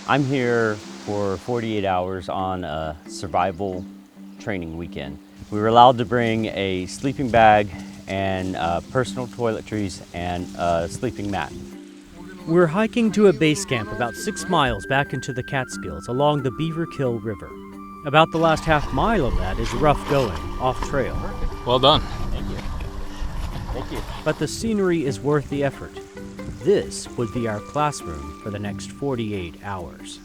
I'm here for 48 hours on a survival training weekend. We were allowed to bring a sleeping bag and personal toiletries and a sleeping mat. We're hiking to a base camp about 6 miles back into the Catskills along the Beaver Kill River. About the last half mile of that is rough going, off trail. Well done. Thank you. Thank you. But the scenery is worth the effort. This would be our classroom for the next 48 hours.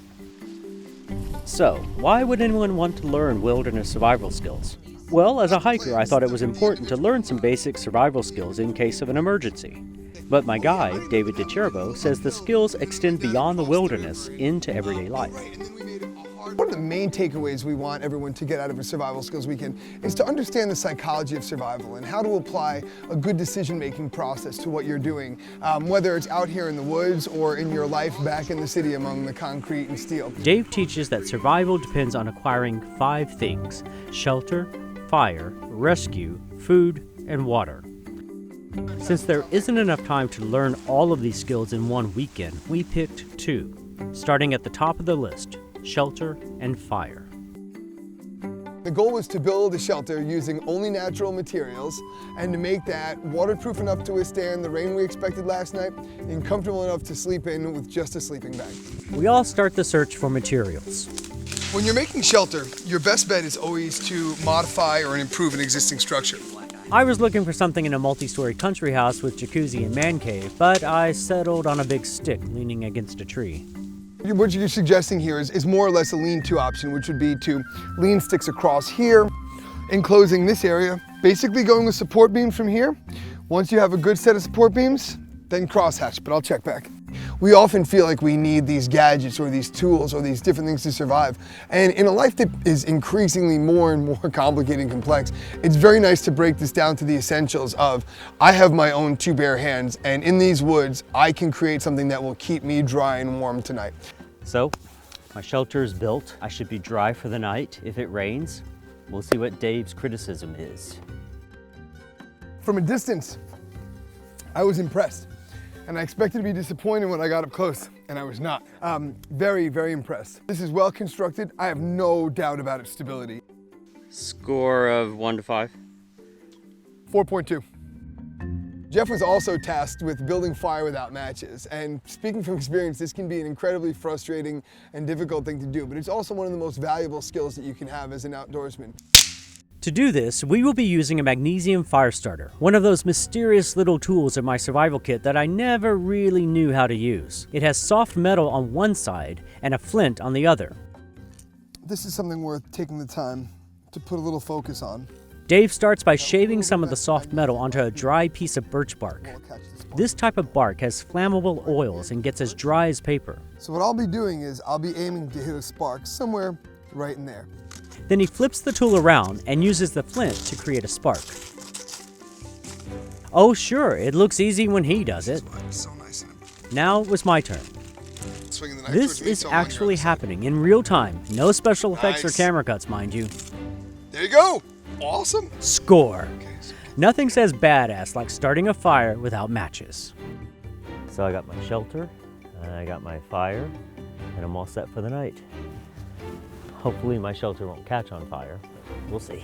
So, why would anyone want to learn wilderness survival skills? Well, as a hiker, I thought it was important to learn some basic survival skills in case of an emergency. But my guide, David DiCervo, says the skills extend beyond the wilderness into everyday life. One of the main takeaways we want everyone to get out of a survival skills weekend is to understand the psychology of survival and how to apply a good decision-making process to what you're doing, whether it's out here in the woods or in your life back in the city among the concrete and steel. Dave teaches that survival depends on acquiring 5 things: shelter, fire, rescue, food, and water. Since there isn't enough time to learn all of these skills in one weekend, we picked 2, starting at the top of the list: shelter and fire. The goal was to build a shelter using only natural materials and to make that waterproof enough to withstand the rain we expected last night and comfortable enough to sleep in with just a sleeping bag. We all start the search for materials. When you're making shelter, your best bet is always to modify or improve an existing structure. I was looking for something in a multi-story country house with jacuzzi and man cave, but I settled on a big stick leaning against a tree. What you're suggesting here is more or less a lean-to option, which would be to lean sticks across here, enclosing this area, basically going with support beams from here. Once you have a good set of support beams, then crosshatch, but I'll check back. We often feel like we need these gadgets or these tools or these different things to survive. And in a life that is increasingly more and more complicated and complex, it's very nice to break this down to the essentials of, I have my own 2 bare hands, and in these woods, I can create something that will keep me dry and warm tonight. So, my shelter is built. I should be dry for the night. If it rains, we'll see what Dave's criticism is. From a distance, I was impressed. And I expected to be disappointed when I got up close, and I was not. Very, very impressed. This is well constructed. I have no doubt about its stability. Score of 1 to 5? 4.2. Jeff was also tasked with building fire without matches. And speaking from experience, this can be an incredibly frustrating and difficult thing to do, but it's also one of the most valuable skills that you can have as an outdoorsman. To do this, we will be using a magnesium fire starter, one of those mysterious little tools in my survival kit that I never really knew how to use. It has soft metal on one side and a flint on the other. This is something worth taking the time to put a little focus on. Dave starts by shaving some of the soft metal onto a dry piece of birch bark. This type of bark has flammable oils and gets as dry as paper. So what I'll be doing is I'll be aiming to hit a spark somewhere right in there. Then he flips the tool around and uses the flint to create a spark. Oh sure, it looks easy when he does it. Now it was my turn. This is actually happening in real time. No special effects or camera cuts, mind you. There you go. Awesome. Score. Nothing says badass like starting a fire without matches. So I got my shelter, I got my fire, and I'm all set for the night. Hopefully my shelter won't catch on fire, but we'll see.